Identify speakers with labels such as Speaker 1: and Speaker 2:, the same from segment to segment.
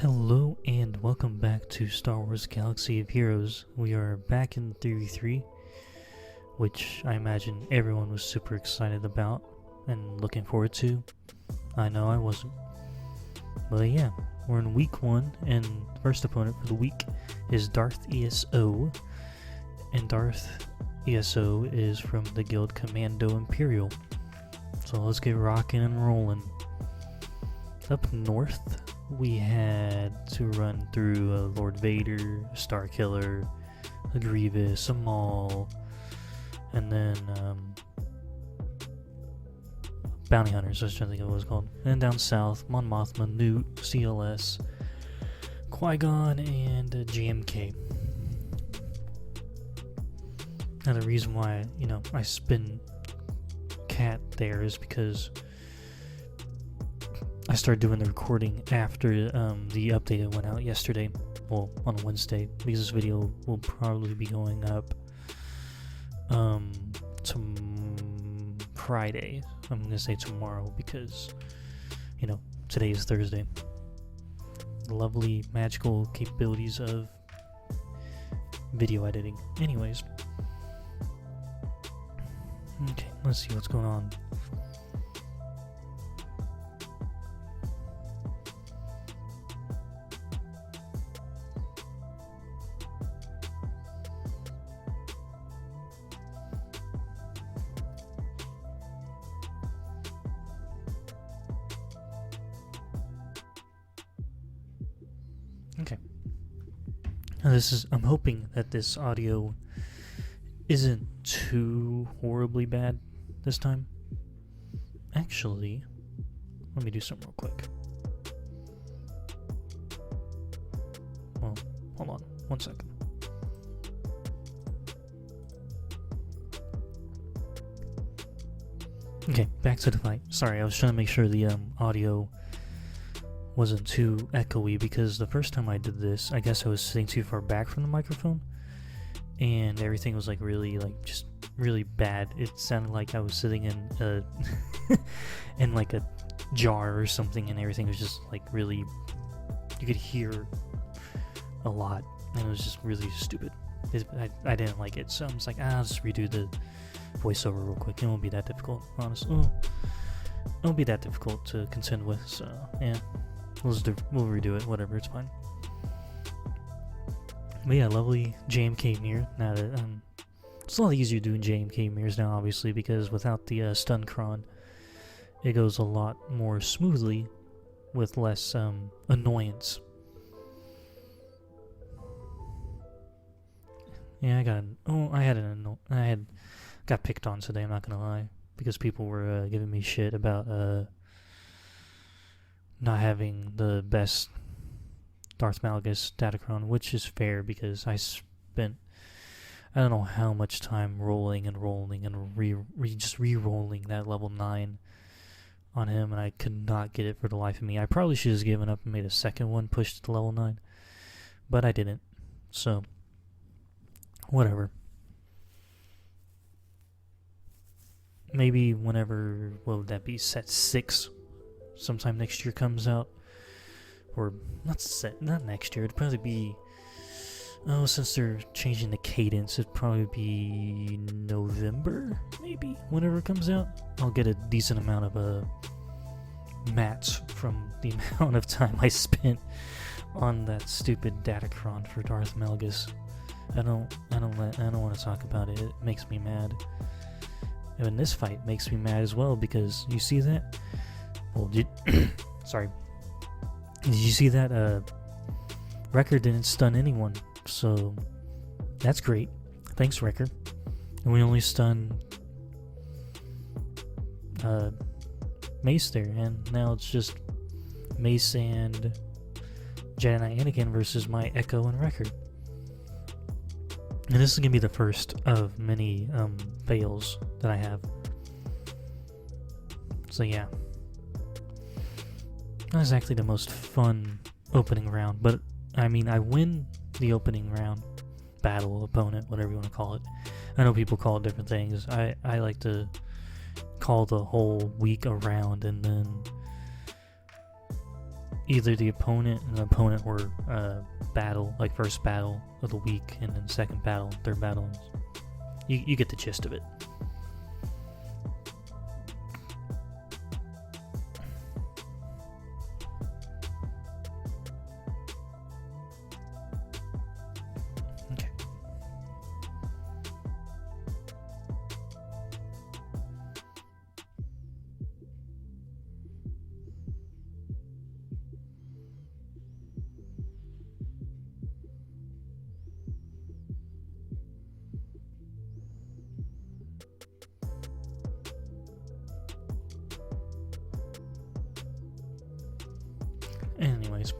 Speaker 1: Hello and welcome back to Star Wars Galaxy of Heroes. We are back in Theory 3, which I imagine everyone was super excited about and looking forward to. I know I wasn't. But yeah, we're in week 1, and the first opponent for the week is Darth ESO. And Darth ESO is from the guild Commando Imperial. So let's get rocking and rolling. Up north, we had to run through Lord Vader, a Star Killer, a Grievous, a Maul, and then Bounty Hunters, I was trying to think of what it was called. And then down south, Mon Mothma, Nute, CLS, Qui-Gon, and GMK. And the reason why, I spin cat there is because I started doing the recording after the update that went out yesterday, well, on Wednesday, because this video will probably be going up Friday. I'm going to say tomorrow because, today is Thursday. The lovely magical capabilities of video editing. Anyways. Okay, let's see what's going on. Okay. Now I'm hoping that this audio isn't too horribly bad this time. Actually, let me do something real quick. Well, hold on, 1 second. Okay, back to the fight. Sorry, I was trying to make sure the audio wasn't too echoey, because the first time I did this, I guess I was sitting too far back from the microphone, and everything was just really bad. It sounded like I was sitting in a in like a jar or something, and everything was just really, you could hear a lot, and it was just really stupid. I didn't like it, so I was like, I'll just redo the voiceover real quick. It won't be that difficult, honestly. It won't be that difficult to contend with, so yeah. We'll redo it, whatever, it's fine. But yeah, lovely JMK mirror. Now that it's a lot easier doing JMK mirrors now, obviously, because without the stun cron, it goes a lot more smoothly with less annoyance. Yeah, I got picked on today, I'm not gonna lie, because people were giving me shit about not having the best Darth Malgus Datacron, which is fair because I spent I don't know how much time rolling and just re-rolling that level 9 on him, and I could not get it for the life of me. I probably should have just given up and made a second one push to level 9, but I didn't, so whatever. Maybe whenever, what would that be, set 6 sometime next year comes out, or not next year, it'd probably be, since they're changing the cadence, it'd probably be November, maybe, whenever it comes out. I'll get a decent amount of mats from the amount of time I spent on that stupid Datacron for Darth Malgus. I don't want to talk about it. It makes me mad. And this fight makes me mad as well, because you see that? Well, sorry. Did you see that? Wrecker didn't stun anyone, so that's great. Thanks, Wrecker. And we only stun Mace there, and now it's just Mace and Jedi Anakin versus my Echo and Wrecker. And this is gonna be the first of many fails that I have. So yeah. Not exactly the most fun opening round, but I mean, I win the opening round, battle, opponent, whatever you want to call it. I know people call it different things. I like to call the whole week a round, and then either the opponent and the opponent were battle, like first battle of the week, and then second battle, third battle. You get the gist of it. Okay. Anyways,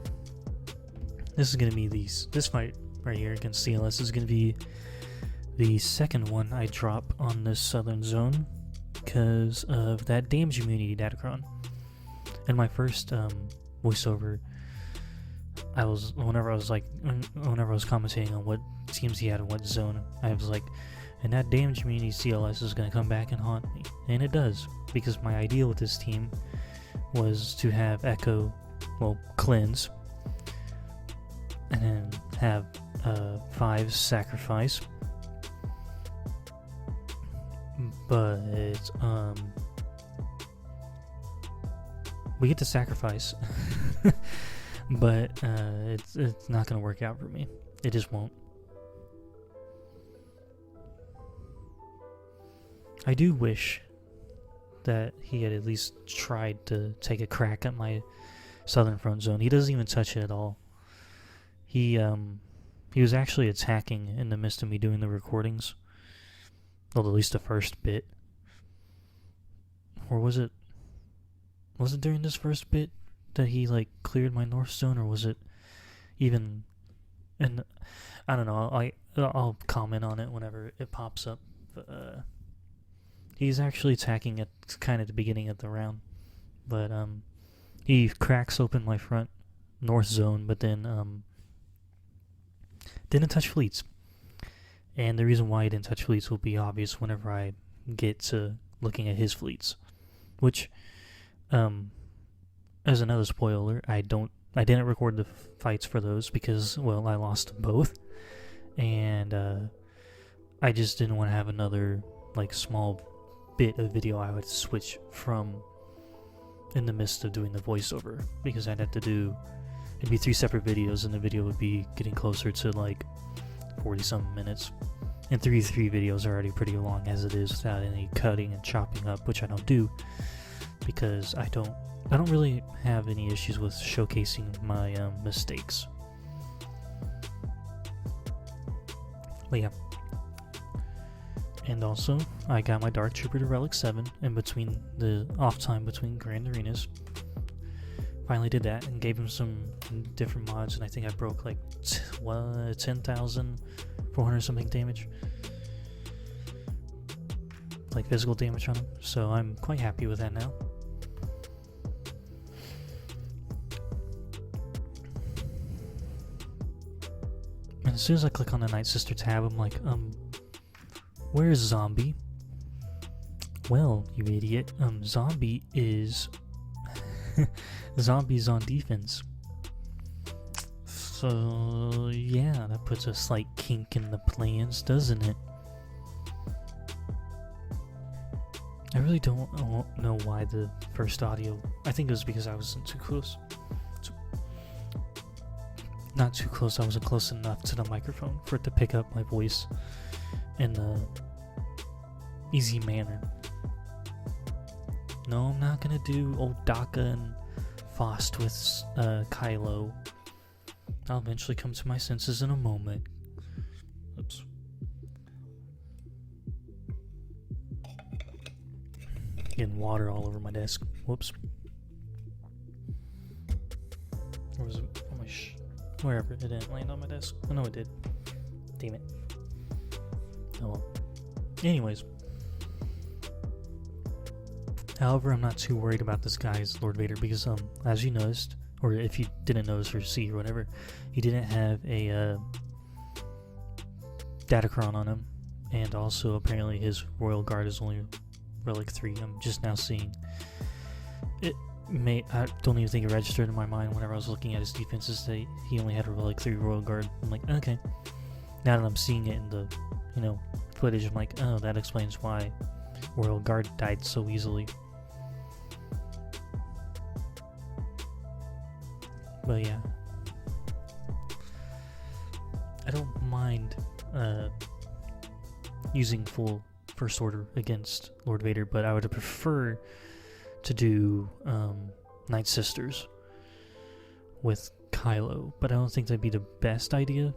Speaker 1: this is gonna be this fight right here against CLS is gonna be the second one I drop on this southern zone because of that damage immunity datacron. In my first voiceover, whenever I was commentating on what teams he had in what zone, I was like, and that damage immunity CLS is gonna come back and haunt me, and it does, because my idea with this team was to have Echo, cleanse, and then have 5 sacrifice, but we get to sacrifice, but it's not gonna work out for me. It just won't. I do wish that he had at least tried to take a crack at my southern front zone. He doesn't even touch it at all. He was actually attacking in the midst of me doing the recordings. Well, at least the first bit. Or was it during this first bit that he cleared my north zone, or was it even and I don't know, I'll comment on it whenever it pops up. But, he's actually attacking at kind of the beginning of the round. But he cracks open my front north zone, but then didn't touch fleets. And the reason why he didn't touch fleets will be obvious whenever I get to looking at his fleets. Which, as another spoiler, I didn't record the fights for those because, well, I lost both. And I just didn't want to have another small bit of video I would switch from in the midst of doing the voiceover, because I'd have to it'd be 3 separate videos, and the video would be getting closer to 40-some minutes, and 3 videos are already pretty long as it is without any cutting and chopping up, which I don't do because I don't really have any issues with showcasing my mistakes. But yeah. And also, I got my Dark Trooper to Relic 7 in between the off time between Grand Arenas. Finally did that and gave him some different mods, and I think I broke 10,400 something damage. Physical damage on him. So I'm quite happy with that now. And as soon as I click on the Night Sister tab, I'm like, where's Zombie? Well, you idiot, Zombie is... Zombie's on defense. So, yeah, that puts a slight kink in the plans, doesn't it? I really don't know why the first audio... I think it was because I wasn't too close. Not too close, I wasn't close enough to the microphone for it to pick up my voice in a easy manner. No, I'm not gonna do old Daka and Faust with Kylo. I'll eventually come to my senses in a moment. Oops. Getting water all over my desk. Whoops. Or was it on my wherever? It didn't land on my desk. I know it did. Damn it. Oh well. Anyways. However, I'm not too worried about this guy's Lord Vader because, as you noticed, or if you didn't notice or see or whatever, he didn't have a Datacron on him, and also apparently his Royal Guard is only Relic 3. I'm just now seeing it. I don't even think it registered in my mind whenever I was looking at his defenses that he only had like 3 Royal Guard. I'm like, okay. Now that I'm seeing it in the, footage, I'm like, oh, that explains why Royal Guard died so easily. But yeah. I don't mind using full First Order against Lord Vader, but I would prefer to do Night Sisters with Kylo, but I don't think that'd be the best idea,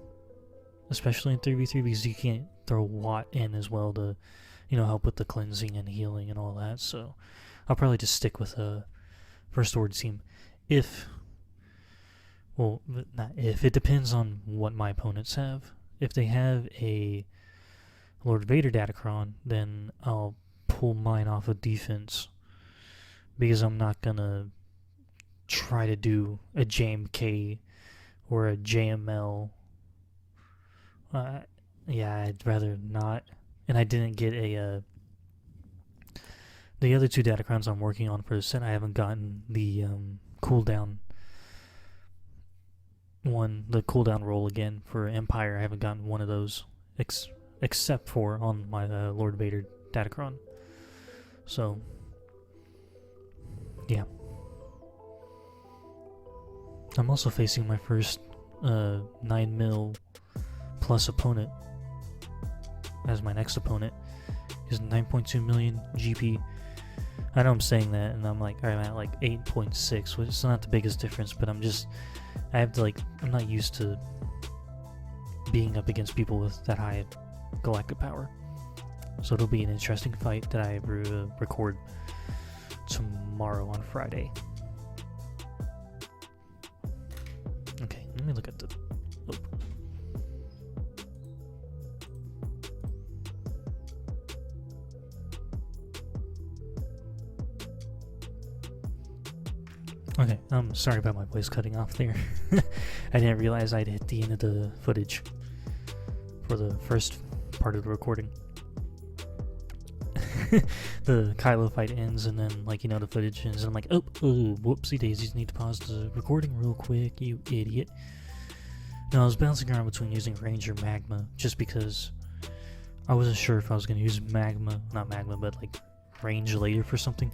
Speaker 1: especially in 3v3, because you can't throw Wat in as well to, help with the cleansing and healing and all that. So I'll probably just stick with a First Order team. Not if, it depends on what my opponents have. If they have a Lord Vader Datacron, then I'll pull mine off of defense, because I'm not gonna try to do a JMK or a JML. Yeah, I'd rather not. And I didn't get a the other 2 Datacrons I'm working on for the set. I haven't gotten the cooldown one, the cooldown roll again for Empire. I haven't gotten one of those except for on my Lord Vader Datacron. So yeah, I'm also facing my first 9mm plus opponent as my next opponent. Is 9.2 million GP. I know I'm saying that, and I'm at like 8.6, which is not the biggest difference, but I'm not used to being up against people with that high galactic power. So it'll be an interesting fight that I record tomorrow on Friday. Okay, let me look at the... Okay, sorry about my voice cutting off there. I didn't realize I'd hit the end of the footage for the first part of the recording. The Kylo fight ends, and then, the footage ends, and I'm like, oh, whoopsie daisies, need to pause the recording real quick, you idiot. No, I was bouncing around between using range or magma, just because I wasn't sure if I was going to use range later for something.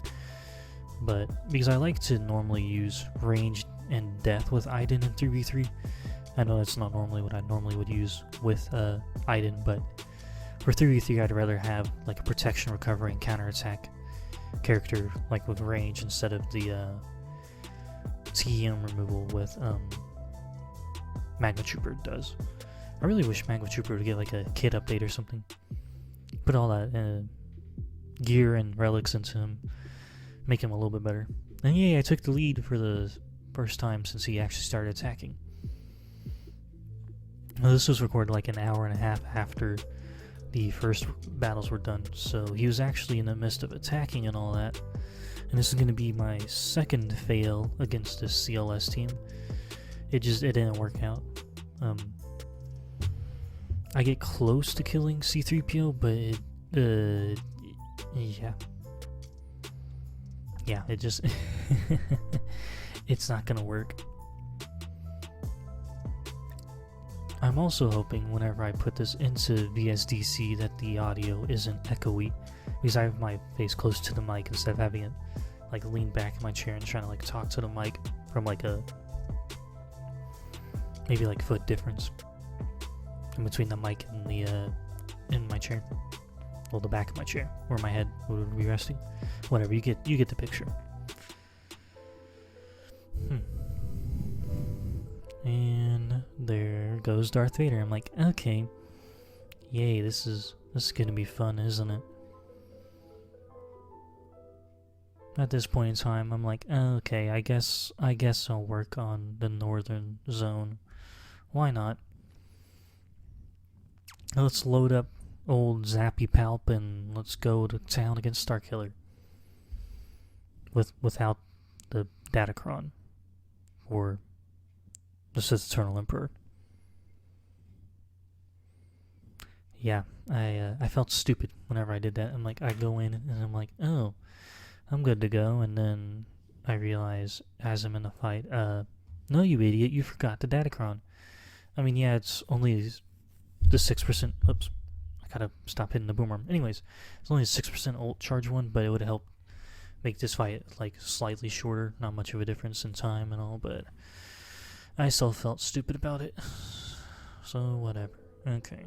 Speaker 1: But because I like to normally use range and death with Iden in 3v3. I know that's not normally what I normally would use with Iden, but for 3v3 I'd rather have a protection, recovery, and counterattack character with range instead of the TM removal with Magma Trooper does. I really wish Magma Trooper would get a kit update or something. Put all that gear and relics into him. Make him a little bit better. And yeah, I took the lead for the first time since he actually started attacking. Now, this was recorded an hour and a half after the first battles were done, so he was actually in the midst of attacking and all that. And this is going to be my second fail against this CLS team. It didn't work out. I get close to killing C-3PO, but it just it's not gonna work. I'm also hoping whenever I put this into VSDC that the audio isn't echoey, because I have my face close to the mic instead of having it lean back in my chair and trying to talk to the mic from a maybe foot difference in between the mic and the in my chair. Well, the back of my chair, where my head would be resting. Whatever, you get the picture. And there goes Darth Vader. I'm like, okay, yay, this is gonna be fun, isn't it? At this point in time, I'm like, okay, I guess I'll work on the northern zone. Why not? Let's load up old Zappy Palp and let's go to town against Starkiller. Without the Datacron or the Sith Eternal Emperor. Yeah, I felt stupid whenever I did that. I'm like, I go in and I'm like, oh, I'm good to go, and then I realize as I'm in the fight, no, you idiot, you forgot the Datacron. I mean, yeah, it's only the 6%. Oops, I gotta stop hitting the boom arm. Anyways, it's only a 6% ult charge one, but it would help make this fight like slightly shorter. Not much of a difference in time and all, but I still felt stupid about it. So whatever. Okay.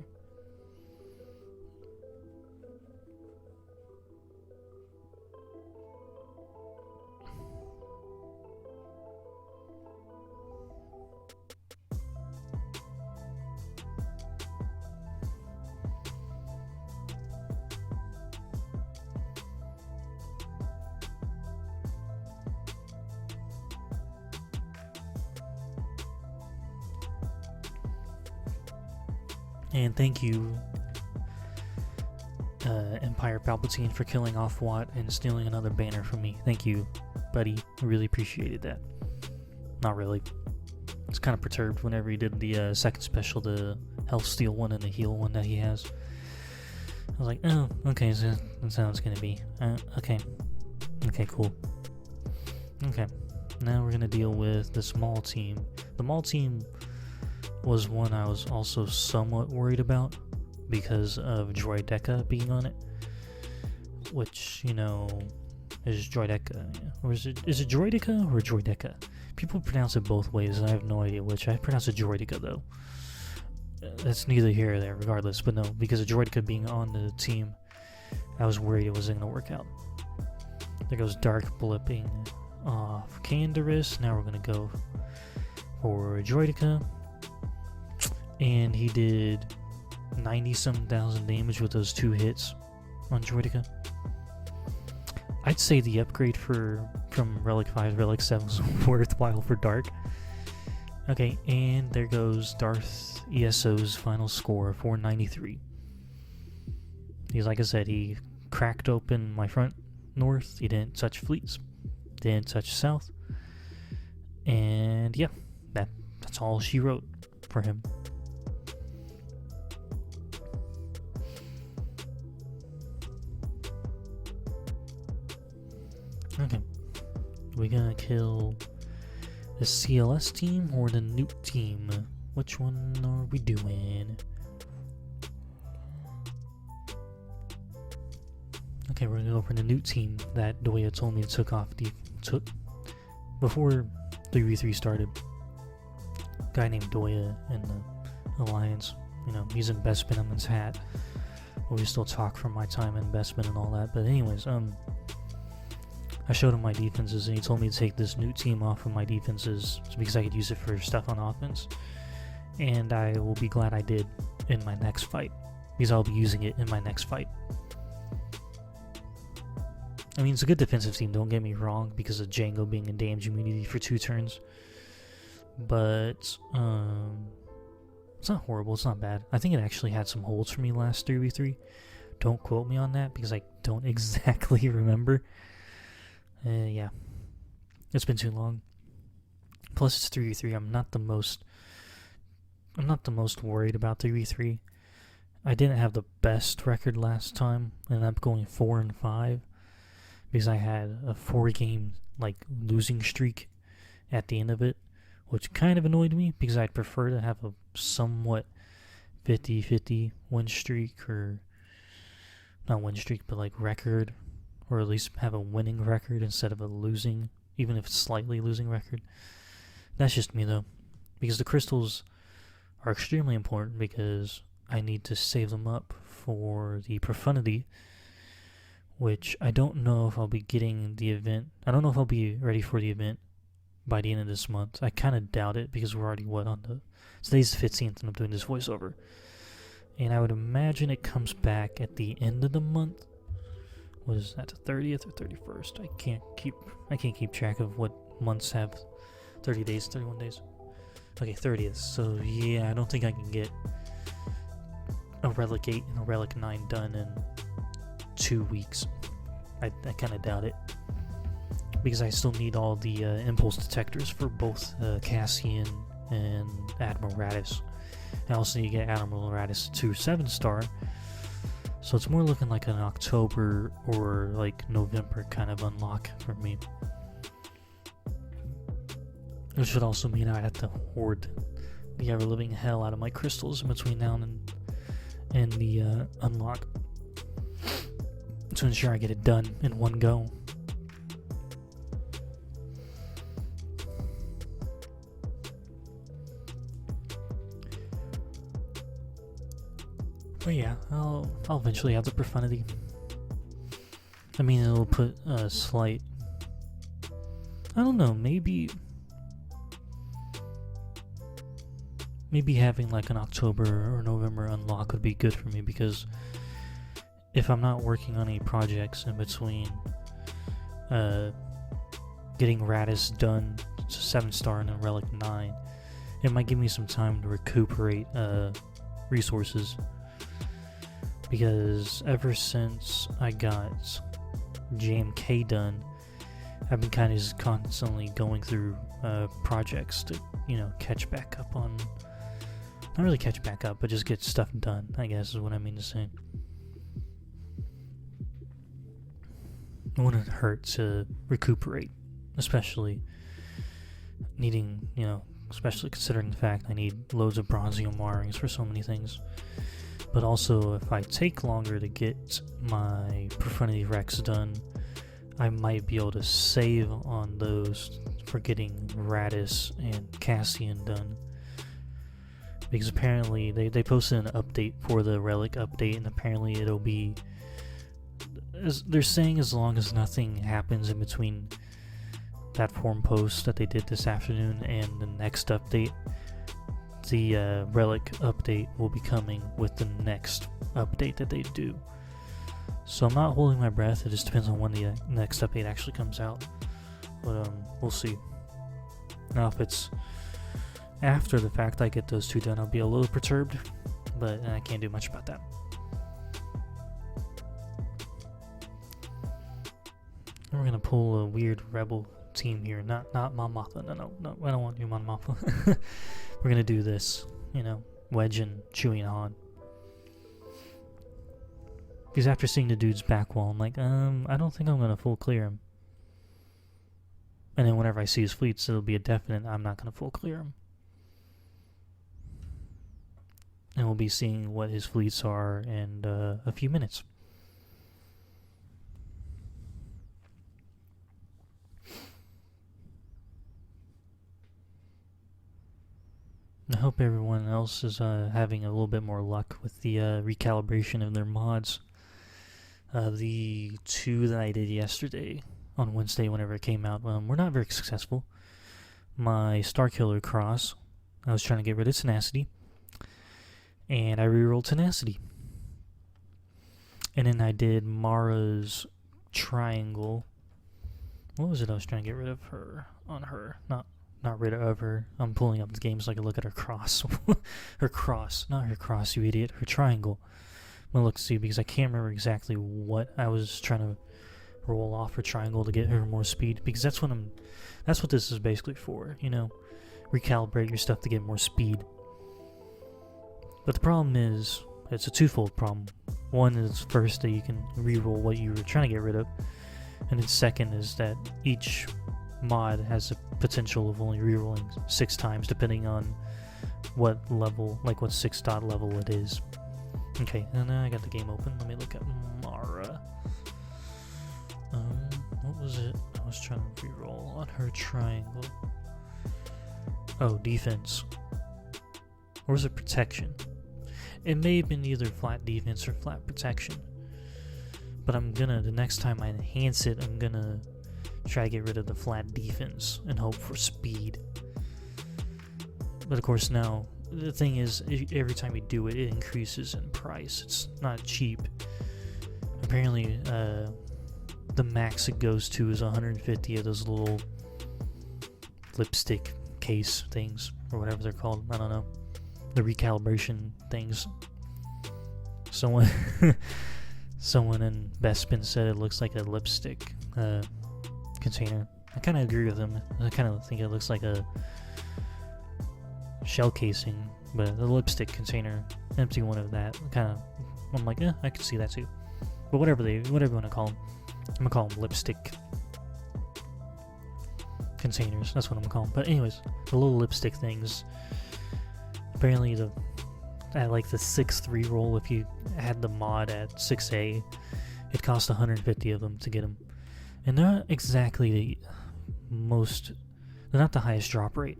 Speaker 1: And thank you, Empire Palpatine, for killing off Wat and stealing another banner from me. Thank you, buddy. I really appreciated that. Not really. I was kind of perturbed whenever he did the second special, the health steal one and the heal one that he has. I was like, oh, okay, so that's how it's gonna be. Okay. Okay, cool. Okay. Now we're gonna deal with the small team. The Maul team was one I was also somewhat worried about because of Droideka being on it, which, you know, is Droideka, or is it Droideka or Droideka? People pronounce it both ways, and I have no idea which. I pronounce it Droideka though. That's neither here or there, regardless. But no, because of Droideka being on the team, I was worried it wasn't gonna work out. There goes Dark blipping off Canderous. Now we're gonna go for Droideka. And he did 90-some thousand damage with those 2 hits on Droideka. I'd say the upgrade from Relic 5 to Relic 7 was worthwhile for Dark. Okay, and there goes Darth ESO's final score, 493. He's, like I said, he cracked open my front north. He didn't touch fleets, didn't touch south. And yeah, that's all she wrote for him. Okay, we gonna kill the CLS team or the Nute team? Which one are we doing? Okay, we're gonna go for the Nute team that Doya told me took before 3v3 started. Guy named Doya in the Alliance. You know, he's in Best Benemon's hat. But we still talk from my time in Bestman and all that. But anyways, I showed him my defenses, and he told me to take this new team off of my defenses because I could use it for stuff on offense. And I will be glad I did in my next fight, because I'll be using it in my next fight. I mean, it's a good defensive team, don't get me wrong, because of Django being in damage immunity for 2 turns. But, it's not horrible, it's not bad. I think it actually had some holds for me last 3v3. Don't quote me on that, because I don't exactly remember. Yeah, it's been too long. Plus, it's 3v3. I'm not the most worried about 3v3. I didn't have the best record last time, and I'm going 4-5 because I had a 4-game losing streak at the end of it, which kind of annoyed me because I'd prefer to have a somewhat 50-50 win streak, or not win streak, but record. Or at least have a winning record instead of a losing, even if it's slightly losing record. That's just me though. Because the crystals are extremely important because I need to save them up for the profundity, which I don't know if I'll be getting the event. I don't know if I'll be ready for the event by the end of this month. I kind of doubt it because we're already today's the 15th and I'm doing this voiceover. And I would imagine it comes back at the end of the month. Was that the 30th or 31st? I can't keep track of what months have 30 days, 31 days. Okay, 30th. So yeah, I don't think I can get a Relic 8 and a Relic 9 done in 2 weeks. I kind of doubt it. Because I still need all the impulse detectors for both Cassian and Admiral Raddus. I also need to get Admiral Raddus to 7-star. So it's more looking like an October or November kind of unlock for me. Which would also mean I'd have to hoard the ever-living hell out of my crystals in between now and the unlock to ensure I get it done in one go. But yeah, I'll eventually have the profundity. I mean, it'll put a slight, I don't know, maybe having like an October or November unlock would be good for me, because if I'm not working on any projects in between getting Radis done to 7-star and then Relic 9, it might give me some time to recuperate resources, because ever since I got JMK done, I've been kind of just constantly going through projects to, catch back up on, not really catch back up, but just get stuff done, I guess is what I mean to say. It wouldn't hurt to recuperate, especially needing, especially considering the fact I need loads of bronzium wirings for so many things. But also, if I take longer to get my Profundity Rex done, I might be able to save on those for getting Radis and Cassian done. Because apparently, they posted an update for the Relic update, and apparently it'll be, they're saying, as long as nothing happens in between that forum post that they did this afternoon and the next update, the Relic update will be coming with the next update that they do. So I'm not holding my breath. It just depends on when the next update actually comes out. But we'll see. Now, if it's after the fact I get those two done, I'll be a little perturbed, but I can't do much about that. We're gonna pull a weird rebel team here. Not Mon Mothma. No, I don't want to do Mon Mothma. We're gonna do this, Wedge and Chewie and Han. Because after seeing the dude's back wall, I'm like, I don't think I'm gonna full clear him. And then whenever I see his fleets, it'll be a definite I'm not gonna full clear him. And we'll be seeing what his fleets are in a few minutes. I hope everyone else is having a little bit more luck with the recalibration of their mods. The two that I did yesterday, on Wednesday whenever it came out, were not very successful. My Starkiller Cross, I was trying to get rid of Tenacity, and I rerolled Tenacity. And then I did Mara's Triangle. What was it I was trying to get rid of her on her? Not rid of her. I'm pulling up the game so I can look at her cross. Her cross. Not her cross, you idiot. Her triangle. I'm going to look to see, because I can't remember exactly what I was trying to roll off her triangle to get her more speed. Because that's what this is basically for, recalibrate your stuff to get more speed. But the problem is, it's a twofold problem. One is first that you can reroll what you were trying to get rid of. And then second is that each mod has a potential of only rerolling 6 times depending on what level, like what 6 dot level it is. Okay, and now I got the game open. Let me look at Mara. What was it I was trying to reroll on her triangle? Oh, defense. Or was it protection? It may have been either flat defense or flat protection. But the next time I enhance it, I'm gonna try to get rid of the flat defense and hope for speed. But of course now, the thing is, every time you do it, it increases in price. It's not cheap. Apparently, the max it goes to is 150 of those little lipstick case things, or whatever they're called. I don't know. The recalibration things. Someone in Bespin said it looks like a lipstick container. I kind of agree with him. I kind of think it looks like a shell casing, but a lipstick container, empty one of that. I'm like, I could see that too. But whatever you want to call them, I'm gonna call them lipstick containers. That's what I'm gonna call them. But anyways, the little lipstick things. Apparently, at like the 6th reroll, if you had the mod at 6A, it cost 150 of them to get them, and they're not exactly the most. They're not the highest drop rate.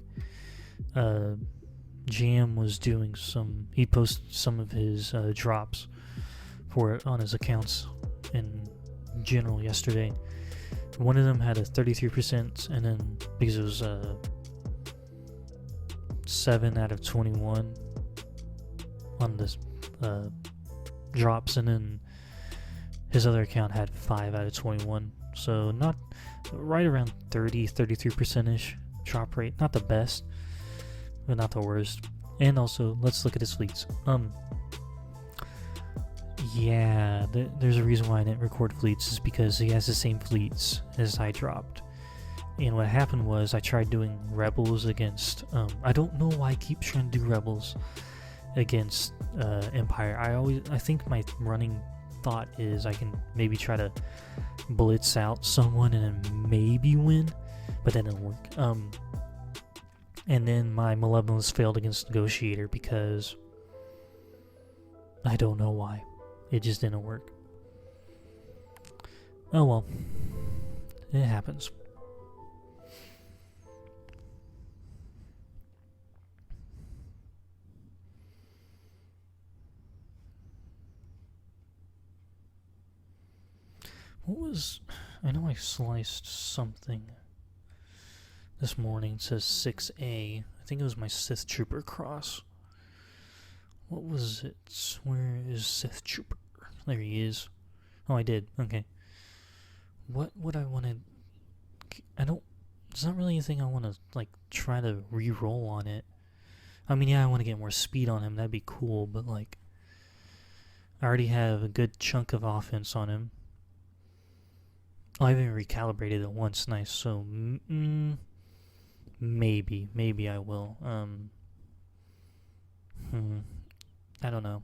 Speaker 1: Jam was doing some. He posted some of his drops for it on his accounts in general yesterday. One of them had a 33%, and then because it was 7 out of 21 on this drops, and then his other account had 5 out of 21. So not right around 33% ish drop rate. Not the best, but not the worst. And also, let's look at his fleets. Yeah, there's a reason why I didn't record fleets, is because he has the same fleets as I dropped. And what happened was I tried doing rebels against, I don't know why I keep trying to do rebels against Empire. I think my running thought is I can maybe try to blitz out someone and then maybe win, but that didn't work. And then my Malevolence failed against Negotiator because I don't know why. It just didn't work. Oh well. It happens. What was... I know I sliced something this morning. It says 6A. I think it was my Sith Trooper cross. What was it? Where is Sith Trooper? There he is. Oh, I did. Okay. What would I want to... I don't... There's not really anything I want to, like, try to re-roll on it. I mean, yeah, I want to get more speed on him. That'd be cool, but, like... I already have a good chunk of offense on him. Oh, I haven't recalibrated it once. Nice. So, maybe I will. I don't know.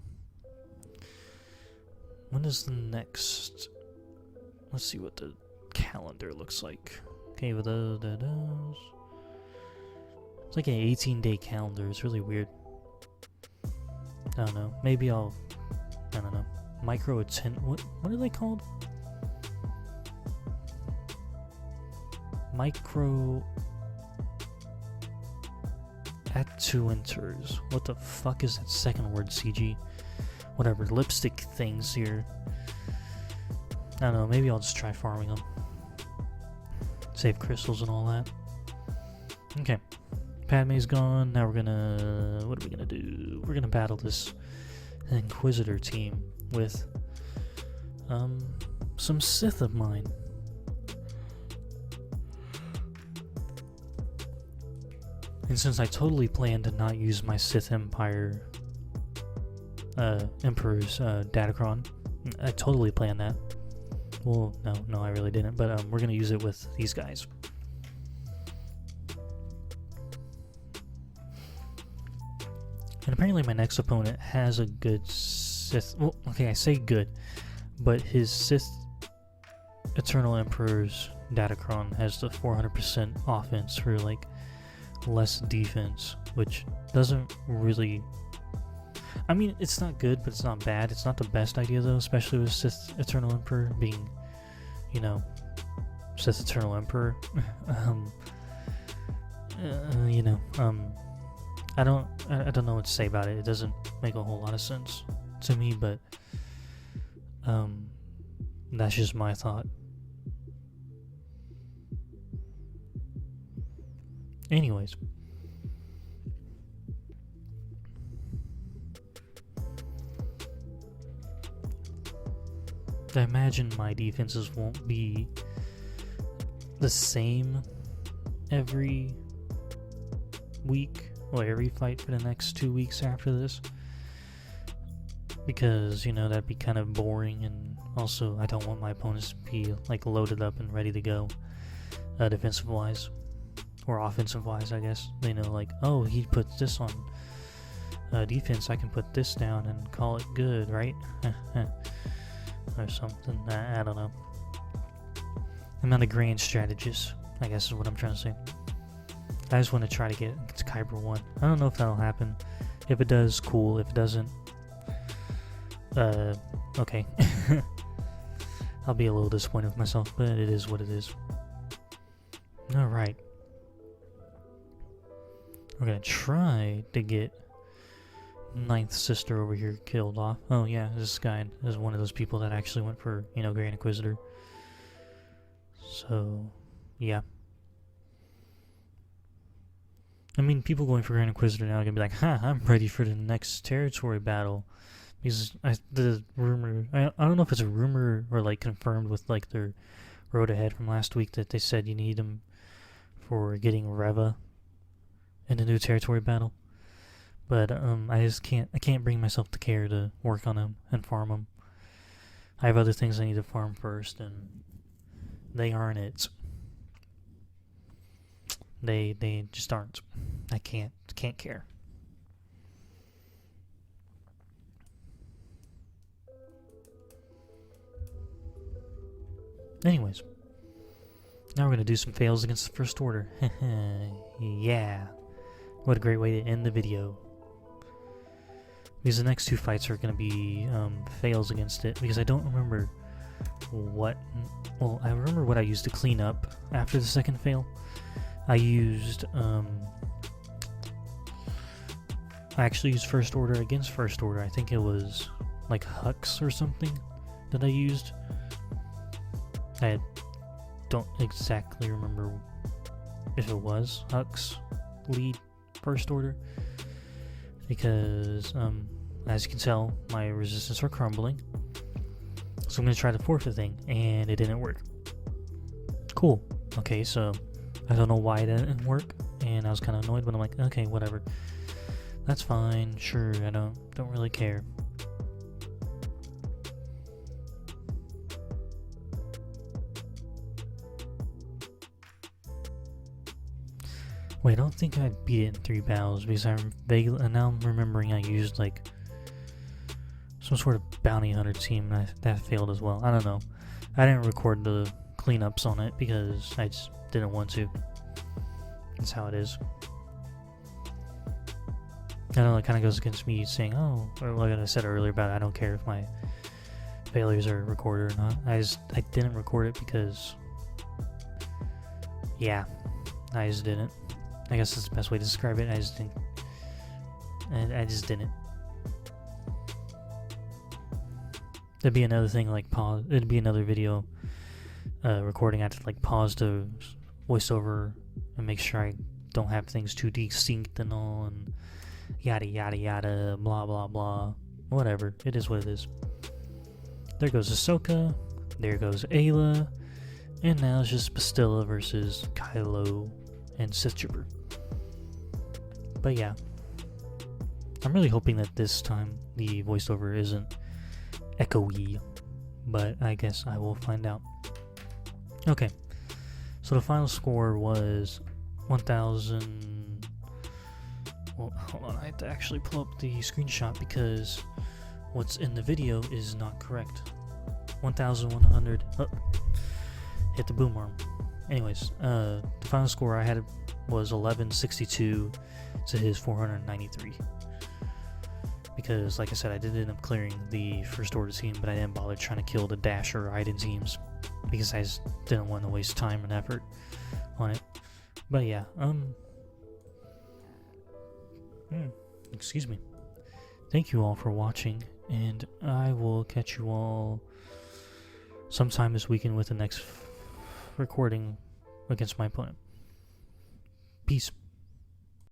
Speaker 1: When is the next... Let's see what the calendar looks like. Okay, with those... It's like an 18-day calendar. It's really weird. I don't know. Maybe I'll... I don't know. Micro attend... What are they called? Micro... Actuators. What the fuck is that second word, CG? Whatever, lipstick things here. I don't know, maybe I'll just try farming them. Save crystals and all that. Okay. Padme's gone. Now we're gonna... What are we gonna do? We're gonna battle this Inquisitor team with some Sith of mine. And since I totally plan to not use my Sith Emperor's Datacron, I totally planned that. Well, no, I really didn't. But we're gonna use it with these guys. And apparently, my next opponent has a good Sith. Well, okay, I say good, but his Sith Eternal Emperor's Datacron has the 400% offense for like less defense, which doesn't really... I mean, it's not good, but it's not bad. It's not the best idea, though, especially with Sith Eternal Emperor being, you know, Sith Eternal Emperor. I don't know what to say about it. It doesn't make a whole lot of sense to me, but that's just my thought. Anyways, I imagine my defenses won't be the same every week or every fight for the next 2 weeks after this, because, you know, that'd be kind of boring, and also I don't want my opponents to be like loaded up and ready to go defensive wise. Or offensive wise, I guess. They know, like, oh, he puts this on defense, I can put this down and call it good, right? Or something. I don't know. I'm not a grand strategist. I guess is what I'm trying to say. I just want to try to get to Kyber 1. I don't know if that'll happen. If it does, cool. If it doesn't, okay. I'll be a little disappointed with myself, but it is what it is. Alright. We're gonna try to get Ninth Sister over here killed off. Oh yeah, this guy is one of those people that actually went for, Grand Inquisitor. So, yeah. I mean, people going for Grand Inquisitor now are gonna be like, "Ha, I'm ready for the next territory battle." Because the rumor, I don't know if it's a rumor or like confirmed with like their road ahead from last week that they said you need them for getting Reva in the new territory battle. But I can't bring myself to care to work on them and farm them. I have other things I need to farm first, and they aren't it. They just aren't. I can't care. Anyways, now we're gonna do some fails against the First Order. Yeah, what a great way to end the video. Because the next two fights are gonna be fails against it. Because I don't remember what. Well, I remember what I used to clean up after the second fail. I used I actually used First Order against First Order. I think it was like Hux or something that I used. I don't exactly remember if it was Hux lead First Order, because as you can tell, my resistance are crumbling. So I'm going to try the forfeit thing, and it didn't work. Cool. Okay, so I don't know why it didn't work, and I was kind of annoyed, but I'm like, okay, whatever. That's fine, sure, I don't really care. Wait, I don't think I beat it in 3 battles, because now I'm remembering I used like some sort of bounty hunter team that failed as well. I don't know. I didn't record the cleanups on it because I just didn't want to. That's how it is. I know it kind of goes against me saying, oh, or like I said earlier about it, I don't care if my failures are recorded or not. I didn't record it because, yeah, I just didn't. I guess that's the best way to describe it. I just didn't. It'd be another thing like pause. It'd be another video recording. I have to like pause the voiceover and make sure I don't have things too distinct and all, and yada yada yada, blah blah blah. Whatever. It is what it is. There goes Ahsoka. There goes Ayla. And now it's just Bastila versus Kylo and Sith Trooper. But yeah, I'm really hoping that this time the voiceover isn't echoey, but I guess I will find out. Okay, so the final score was 1,000. Well, hold on, I have to actually pull up the screenshot because what's in the video is not correct. 1,100. Oh, hit the boom arm. Anyways, the final score I had was 1162 to his 493. Because, like I said, I did end up clearing the First Order team, but I didn't bother trying to kill the Dash or Raiden teams because I just didn't want to waste time and effort on it. But yeah, excuse me. Thank you all for watching, and I will catch you all sometime this weekend with the next recording against my opponent. Peace.